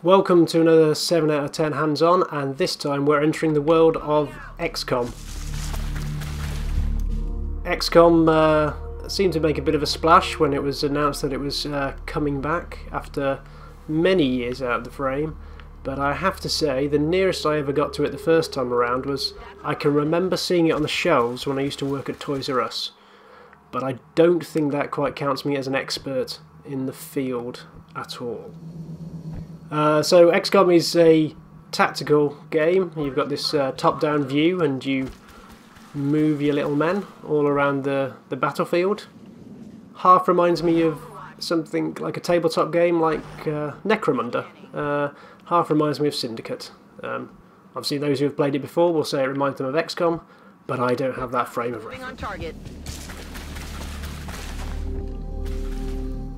Welcome to another 7 out of 10 hands-on, and this time we're entering the world of XCOM. XCOM seemed to make a bit of a splash when it was announced that it was coming back after many years out of the frame, but I have to say the nearest I ever got to it the first time around was I can remember seeing it on the shelves when I used to work at Toys R Us, but I don't think that quite counts me as an expert in the field at all. So XCOM is a tactical game. You've got this top-down view and you move your little men all around the battlefield. Half reminds me of something like a tabletop game like Necromunda. Half reminds me of Syndicate. Obviously those who have played it before will say it reminds them of XCOM, but I don't have that frame of reference.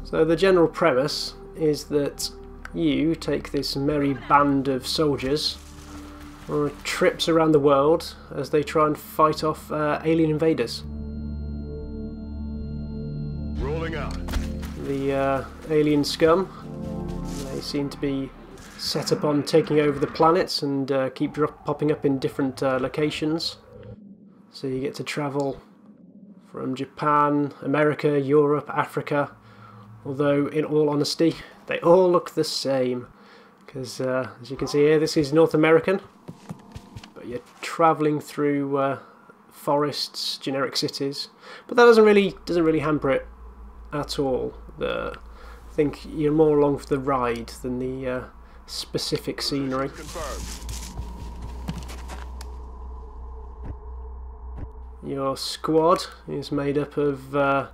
So the general premise is that you take this merry band of soldiers on trips around the world as they try and fight off alien invaders. Rolling out. The alien scum, they seem to be set upon taking over the planets and keep popping up in different locations. So you get to travel from Japan, America, Europe, Africa, although in all honesty they all look the same, because as you can see here, this is North American, but you're travelling through forests, generic cities, but that doesn't really hamper it at all. I think you're more along for the ride than the specific scenery. Your squad is made up of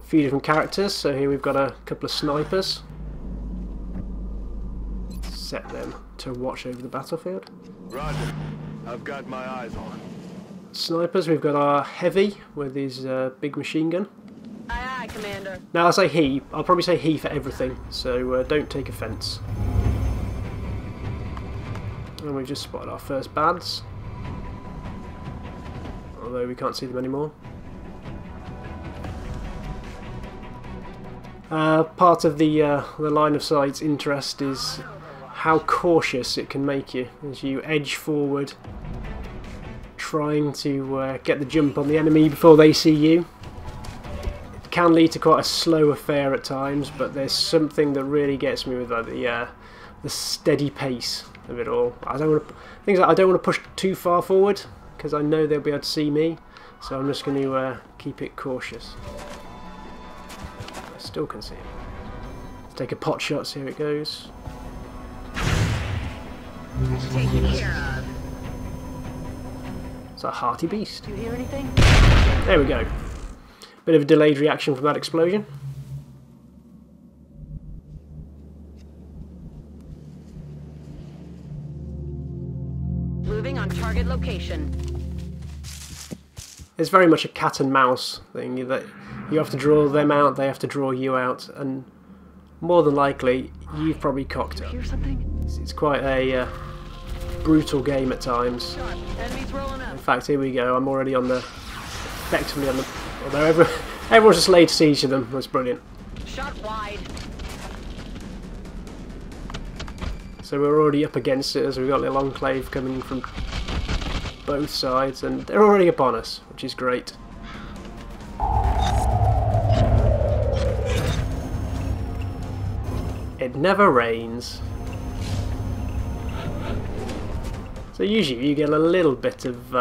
few different characters, so here we've got a couple of snipers. Set them to watch over the battlefield. Roger. I've got my eyes on. Snipers, we've got our heavy with his big machine gun. Aye, aye, Commander. Now I say he, I'll probably say he for everything, so don't take offence. And we've just spotted our first bads, although we can't see them anymore. Part of the line of sight's interest is how cautious it can make you as you edge forward, trying to get the jump on the enemy before they see you. It can lead to quite a slow affair at times, but there's something that really gets me with the steady pace of it all. I don't want to push too far forward because I know they'll be able to see me, so I'm just going to keep it cautious. Still can see him. Let's take a pot shot, see how it goes. Taken care of. It's a hearty beast. Do you hear anything? There we go. Bit of a delayed reaction from that explosion. Moving on target location. It's very much a cat and mouse thing, that you have to draw them out, they have to draw you out, and more than likely you've probably cocked up. Hear something? It's quite a brutal game at times. Enemies rolling up. In fact, here we go, I'm already on the, effectively on the, although everyone's just laid siege to them. That's brilliant. Shot wide. So we're already up against it as we've got a little enclave coming from both sides, and they're already upon us, which is great. It never rains. So usually you get a little bit of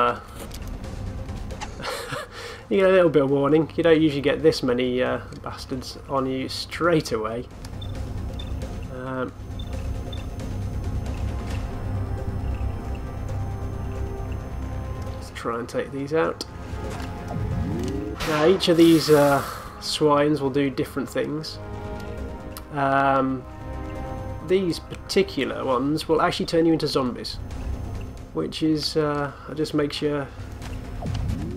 you get a little bit of warning. You don't usually get this many bastards on you straight away. Let's try and take these out. Now each of these swines will do different things. These particular ones will actually turn you into zombies, which is just makes your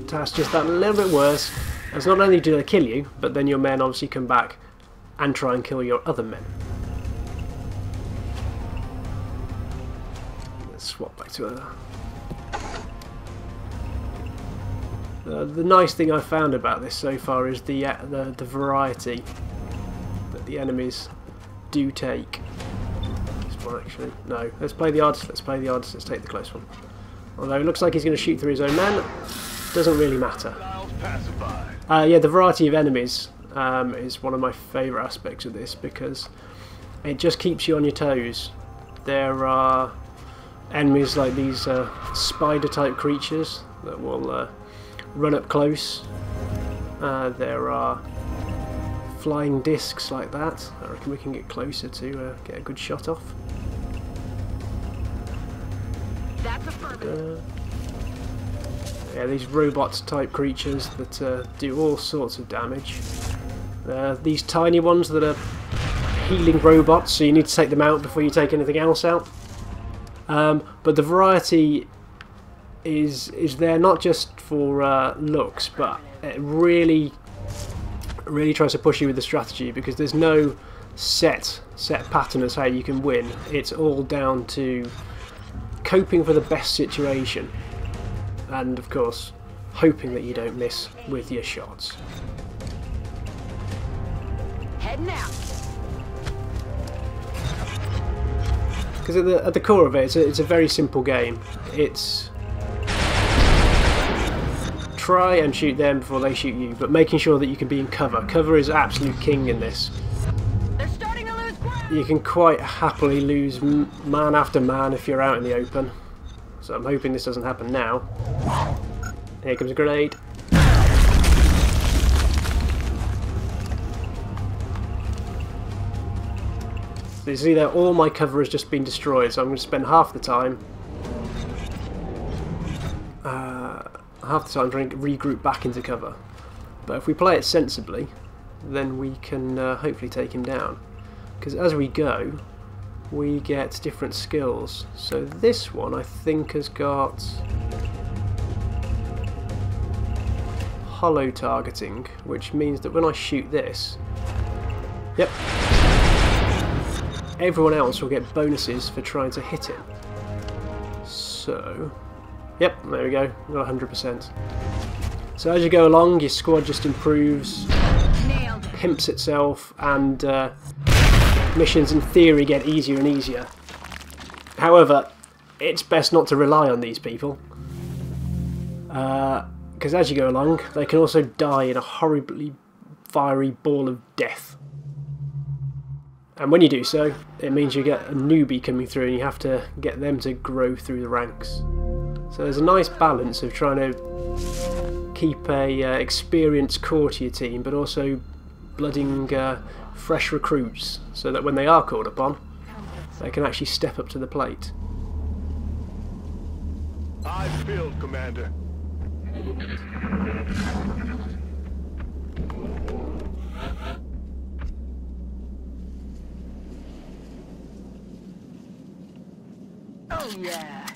task just that little bit worse, as not only do they kill you, but then your men obviously come back and try and kill your other men. Let's swap back to the nice thing I've found about this so far is the variety that the enemies do take. Well, actually, no. Let's play the odds. Let's play the odds. Let's take the close one. Although it looks like he's going to shoot through his own men. Doesn't really matter. Yeah, the variety of enemies is one of my favourite aspects of this because it just keeps you on your toes. There are enemies like these spider-type creatures that will run up close. There are flying discs like that. I reckon we can get closer to get a good shot off. That's a yeah, these robot-type creatures that do all sorts of damage. These tiny ones that are healing robots, so you need to take them out before you take anything else out. But the variety is there not just for looks, but it really tries to push you with the strategy, because there's no set pattern as how you can win. It's all down to coping for the best situation, and of course hoping that you don't miss with your shots. Heading out. Because at the core of it, it's a very simple game. It's try and shoot them before they shoot you, but making sure that you can be in cover. Cover is absolute king in this. They're starting to lose ground. You can quite happily lose man after man if you're out in the open. So I'm hoping this doesn't happen now. Here comes a grenade. So you see there, all my cover has just been destroyed, so I'm going to spend half the time trying to regroup back into cover. But if we play it sensibly, then we can hopefully take him down. Because as we go, we get different skills. So this one I think has got hollow targeting, which means that when I shoot this, yep, everyone else will get bonuses for trying to hit him. So, yep, there we go, got 100%. So as you go along, your squad just improves, pimps itself, and missions in theory get easier and easier. However, it's best not to rely on these people, because as you go along, they can also die in a horribly fiery ball of death. And when you do so, it means you get a newbie coming through and you have to get them to grow through the ranks. So there's a nice balance of trying to keep a experienced core to your team, but also blooding fresh recruits, so that when they are called upon, they can actually step up to the plate. I filled, Commander. Oh yeah.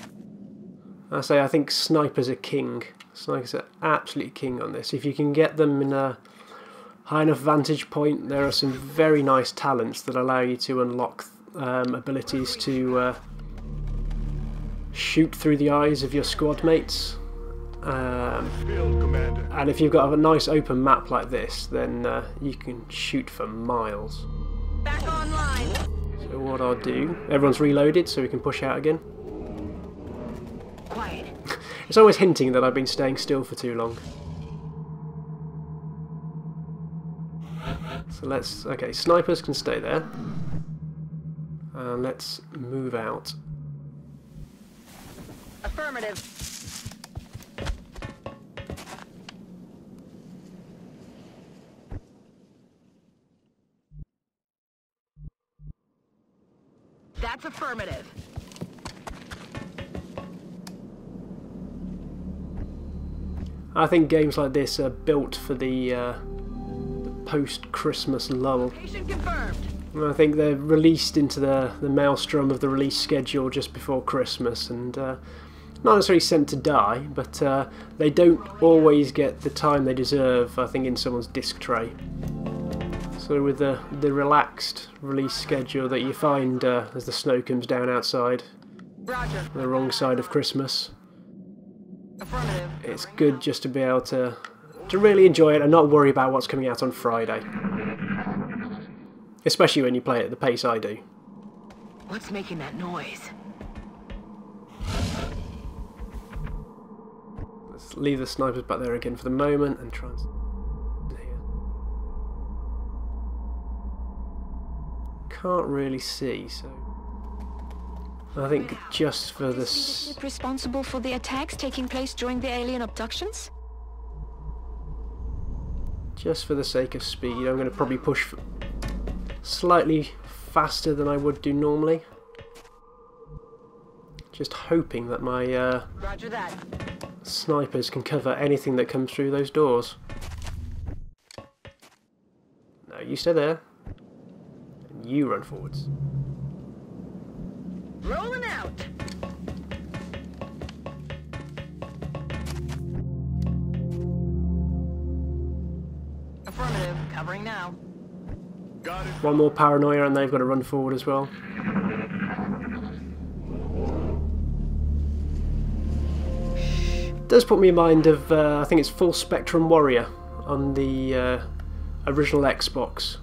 I think snipers are king. Snipers are absolutely king on this. If you can get them in a high enough vantage point, there are some very nice talents that allow you to unlock abilities to shoot through the eyes of your squad mates. And if you've got a nice open map like this, then you can shoot for miles. Back online. So what I'll do, everyone's reloaded so we can push out again. Quiet. It's always hinting that I've been staying still for too long. So let's, okay, snipers can stay there. Let's move out. Affirmative. That's affirmative. I think games like this are built for the post-Christmas lull. Location confirmed. I think they're released into the maelstrom of the release schedule just before Christmas, and not necessarily sent to die, but they don't always get the time they deserve, I think, in someone's disc tray. So with the relaxed release schedule that you find as the snow comes down outside, Roger. the wrong side of Christmas, Affirmative. it's good just to be able to really enjoy it and not worry about what's coming out on Friday. Especially when you play it at the pace I do. What's making that noise? Let's leave the snipers back there again for the moment and try and here. Can't really see, so I think just for this. Responsible for the attacks taking place during the alien abductions? Just for the sake of speed, I'm going to probably push slightly faster than I would do normally. Just hoping that my Roger that. snipers can cover anything that comes through those doors. No, you stay there. And you run forwards. Rolling out. Affirmative. Covering now. Got it. One more paranoia and they've got to run forward as well. Does put me in mind of, I think it's Full Spectrum Warrior on the original Xbox.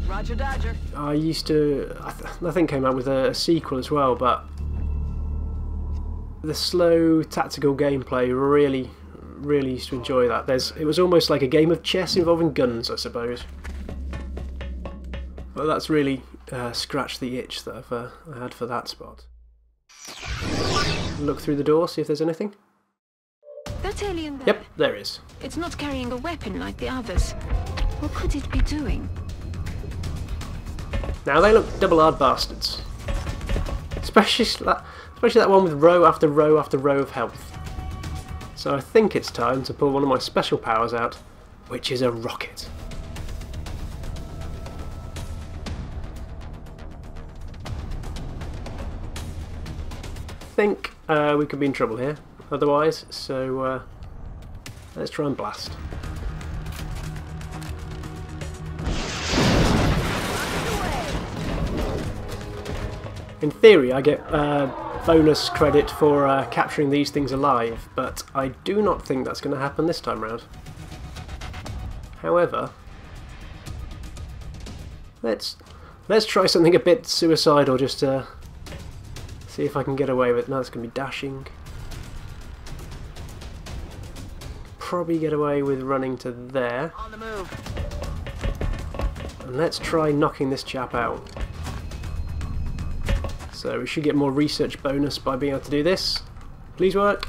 Roger Dodger. I used to, I think came out with a sequel as well, but the slow tactical gameplay really used to enjoy that. It was almost like a game of chess involving guns, I suppose. But that's really scratched the itch that I had for that spot. Look through the door, see if there's anything. That alien there. Yep, there is. It's not carrying a weapon like the others. What could it be doing? Now they look double-hard bastards. Especially that one with row after row after row of health. So I think it's time to pull one of my special powers out, which is a rocket. I think we could be in trouble here otherwise, so let's try and blast. In theory I get bonus credit for capturing these things alive, but I do not think that's going to happen this time round. However, let's try something a bit suicidal just to see if I can get away with it. No, it's going to be dashing. Probably get away with running to there. On the move. And let's try knocking this chap out. So we should get more research bonus by being able to do this. Please work.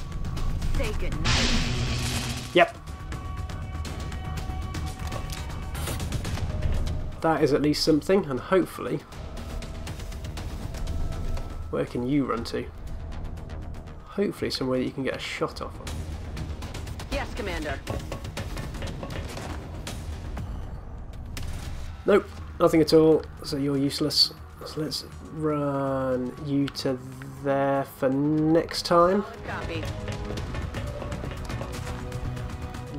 Say goodnight. Yep. That is at least something, and hopefully... Where can you run to? Hopefully somewhere that you can get a shot off of. Yes, Commander. Nope, nothing at all, so you're useless. So let's run you to there for next time. Copy.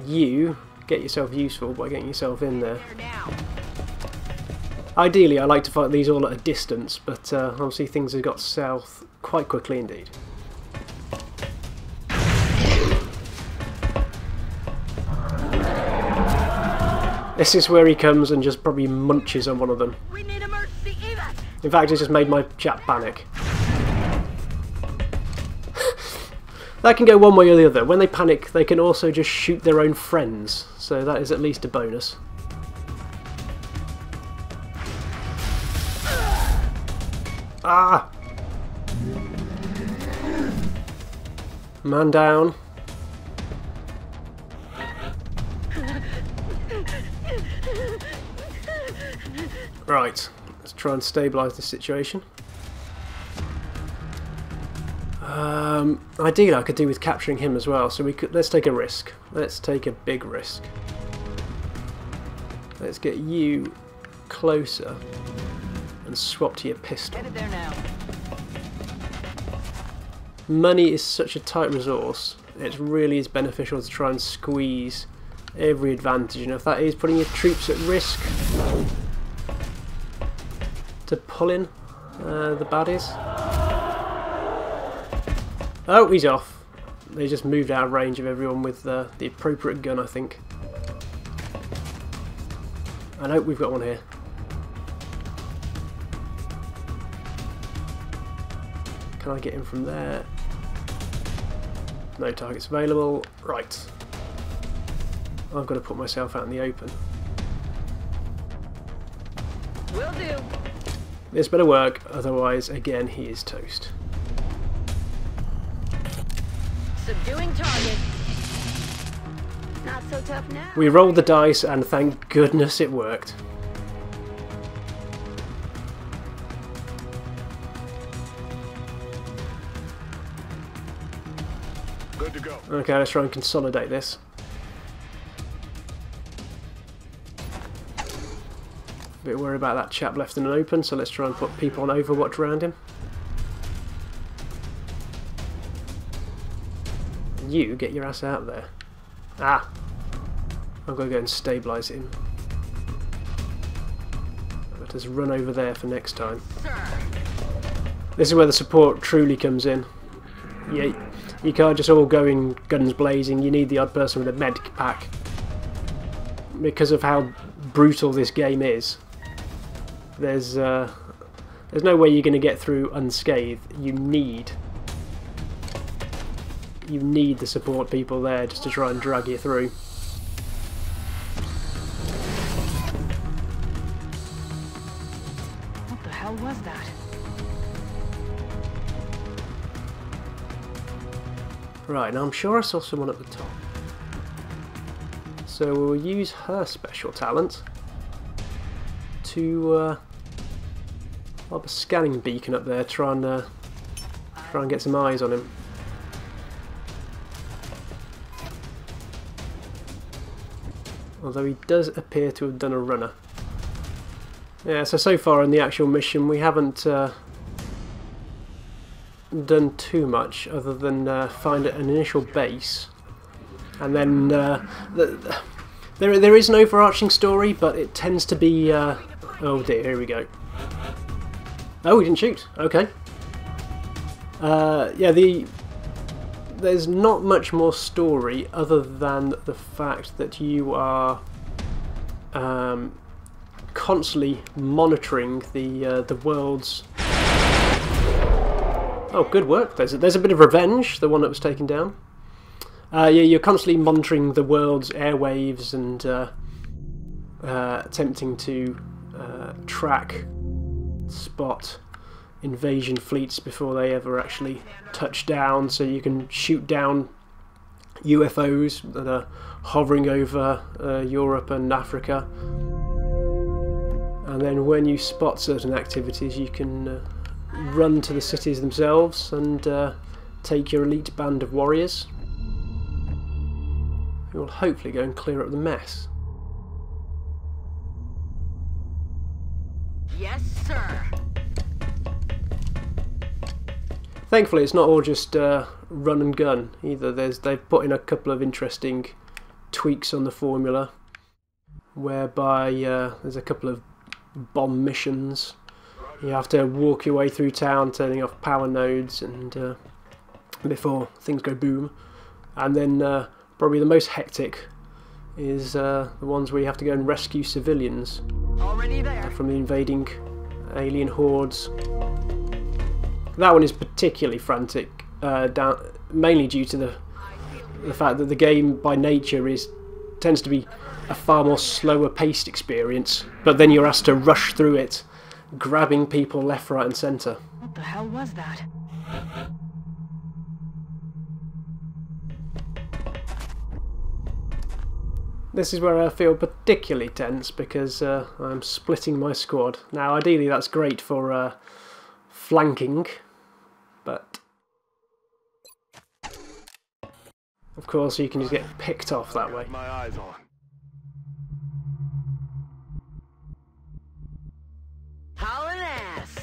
You get yourself useful by getting yourself in there. There now. Ideally I like to fight these all at a distance, but obviously things have got south quite quickly indeed. This is where he comes and just probably munches on one of them. We need emergency evac. In fact, it's just made my chap panic. That can go one way or the other. When they panic, they can also just shoot their own friends, so that is at least a bonus. Ah! Man down. Right, let's try and stabilise the situation. Ideally I could do with capturing him as well, so let's take a risk. Let's take a big risk. Let's get you closer and swap to your pistol. Headed there now. Money is such a tight resource, it really is beneficial to try and squeeze every advantage, and if that is putting your troops at risk to pull in the baddies. Oh, he's off. They just moved out of range of everyone with the appropriate gun, I think. I know we've got one here. Can I get in from there? No targets available. Right. I've got to put myself out in the open. Will do. This better work, otherwise, again, he is toast. Subduing target. Not so tough now. We rolled the dice, and thank goodness it worked. Good to go. Okay, let's try and consolidate this. A bit worried about that chap left in an open, so let's try and put people on Overwatch around him. You get your ass out there. Ah! I've got to go and stabilise him. Let us run over there for next time. Sir. This is where the support truly comes in. You can't just all go in guns blazing, you need the odd person with a med pack. Because of how brutal this game is, there's no way you're going to get through unscathed. You need the support people there just to try and drag you through. What the hell was that? Right, now I'm sure I saw someone at the top. So we'll use her special talent to lob a scanning beacon up there, try and get some eyes on him. Although he does appear to have done a runner. Yeah, so far in the actual mission we haven't done too much other than find an initial base, and then there is an overarching story, but it tends to be oh dear, here we go. Oh, he didn't shoot. Okay. Yeah, there's not much more story other than the fact that you are constantly monitoring the world's. Oh, good work. There's a bit of revenge, the one that was taken down. Yeah, you're constantly monitoring the world's airwaves and attempting to track, spot invasion fleets before they ever actually touch down, so you can shoot down UFOs that are hovering over Europe and Africa. And then when you spot certain activities, you can run to the cities themselves and take your elite band of warriors, who will hopefully go and clear up the mess. Yes, sir. Thankfully it's not all just run and gun either. They've put in a couple of interesting tweaks on the formula, whereby there's a couple of bomb missions. You have to walk your way through town, turning off power nodes, and before things go boom. And then probably the most hectic is the ones where you have to go and rescue civilians Already there. from the invading alien hordes. That one is particularly frantic, mainly due to the fact that the game by nature tends to be a far more slower paced experience, but then you're asked to rush through it, grabbing people left, right and centre. What the hell was that? This is where I feel particularly tense, because I'm splitting my squad. Now ideally that's great for flanking, but of course you can just get picked off that way. My eyes on. Hauling ass.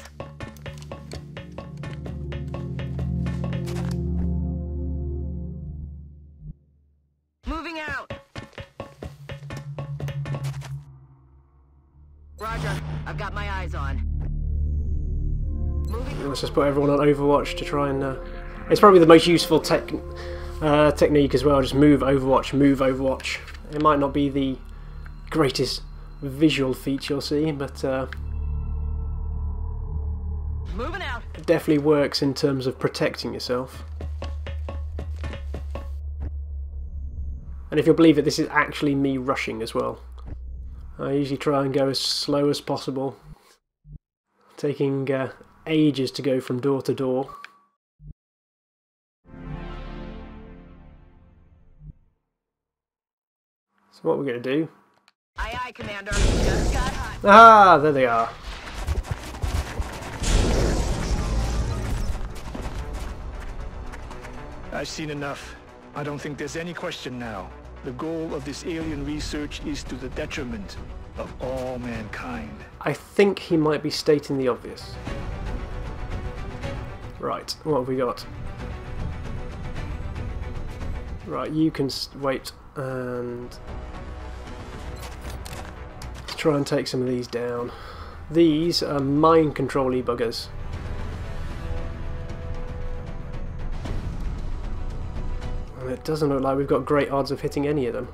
Moving out. Roger. I've got my eyes on. Moving. Let's just put everyone on Overwatch to try and... it's probably the most useful technique as well, just move Overwatch, move Overwatch. It might not be the greatest visual feat you'll see, but... Moving out. It definitely works in terms of protecting yourself. And if you'll believe it, this is actually me rushing as well. I usually try and go as slow as possible, taking ages to go from door to door. So what we're going to do... Aye, aye, Commander. Just got hot. Ah, there they are. I've seen enough. I don't think there's any question now. The goal of this alien research is to the detriment of all mankind. I think he might be stating the obvious. Right, what have we got? Right, you can wait and... let's try and take some of these down. These are mind control-y buggers. And it doesn't look like we've got great odds of hitting any of them.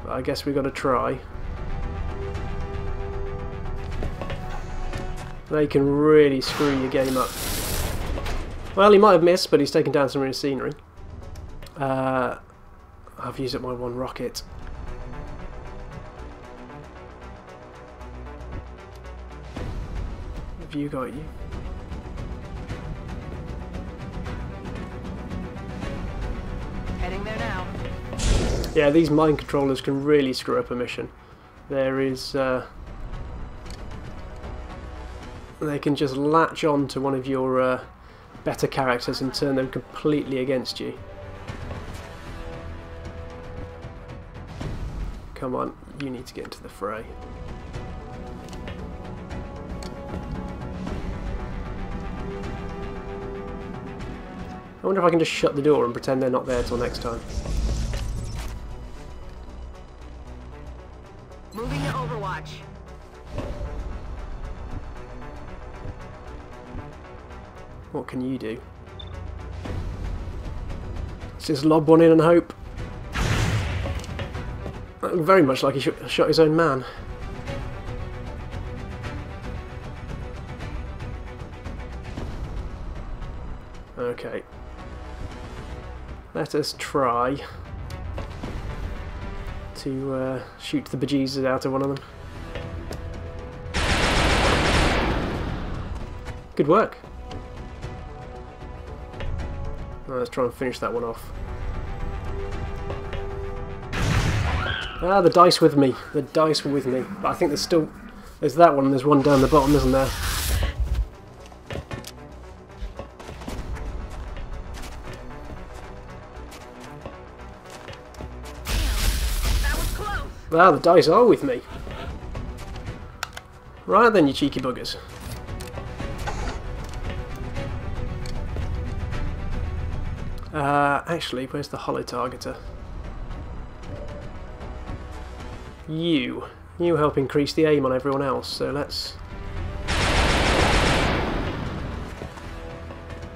But I guess we've got to try. They can really screw your game up. Well, he might have missed, but he's taken down some real scenery. I've used up my one rocket. Have you got you? Heading there now. Yeah, these mind controllers can really screw up a mission. There is... they can just latch on to one of your better characters and turn them completely against you. Come on, you need to get into the fray. I wonder if I can just shut the door and pretend they're not there till next time. Moving to Overwatch. What can you do? Let's just lob one in and hope. That looked very much like he shot his own man. Okay. Let us try to shoot the bejesus out of one of them. Good work. Now let's try and finish that one off. Ah, the dice with me. The dice were with me. But I think there's that one and there's one down the bottom, isn't there? That was close. Ah, the dice are with me. Right then, you cheeky buggers. Actually, where's the holo targeter? You help increase the aim on everyone else, so let's...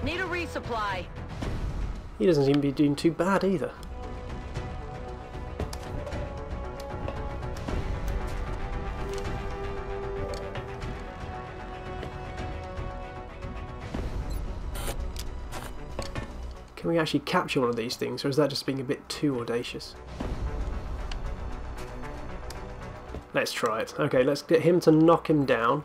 Need a resupply. He doesn't seem to be doing too bad either. Can we actually capture one of these things, or is that just being a bit too audacious? Let's try it. Okay, let's get him to knock him down.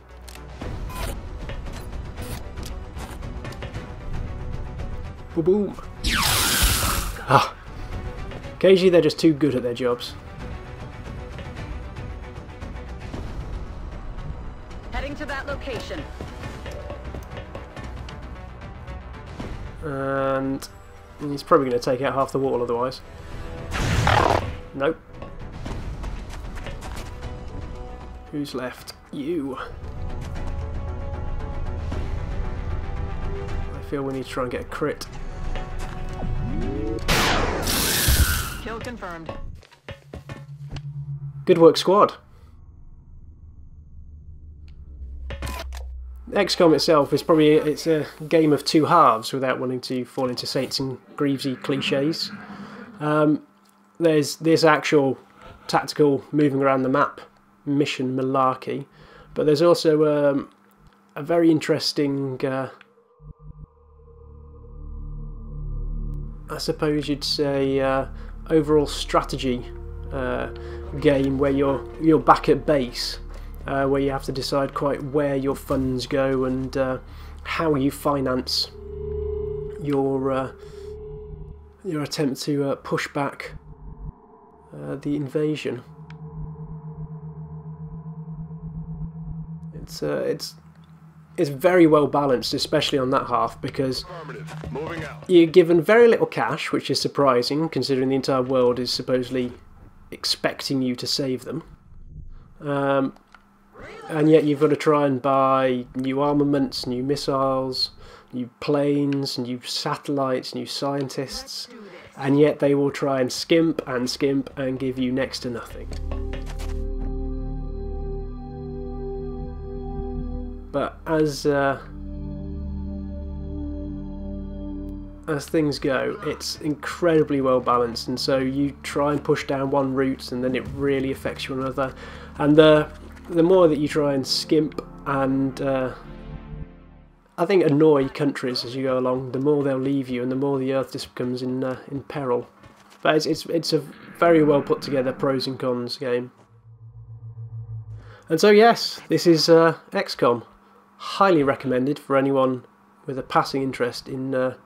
Boom, boom. Ah. Occasionally they're just too good at their jobs. Heading to that location. And he's probably going to take out half the wall otherwise. Nope. Who's left? You. I feel we need to try and get a crit. Kill confirmed. Good work, squad. XCOM itself is probably it's a game of two halves without wanting to fall into Saints and Grievesy cliches. There's this actual tactical moving around the map mission malarkey, but there's also a very interesting, I suppose you'd say, overall strategy game where you're back at base, where you have to decide quite where your funds go and how you finance your attempt to push back the invasion. It's very well balanced, especially on that half, because you're given very little cash, which is surprising considering the entire world is supposedly expecting you to save them. And yet you've got to try and buy new armaments, new missiles, new planes, new satellites, new scientists, and yet they will try and skimp and give you next to nothing. But as things go, it's incredibly well balanced, and so you try and push down one route and then it really affects you on another, and the more that you try and skimp and I think annoy countries as you go along, the more they'll leave you and the more the earth just becomes in peril. But it's a very well put together pros and cons game. And so yes, this is XCOM. Highly recommended for anyone with a passing interest in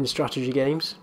strategy games.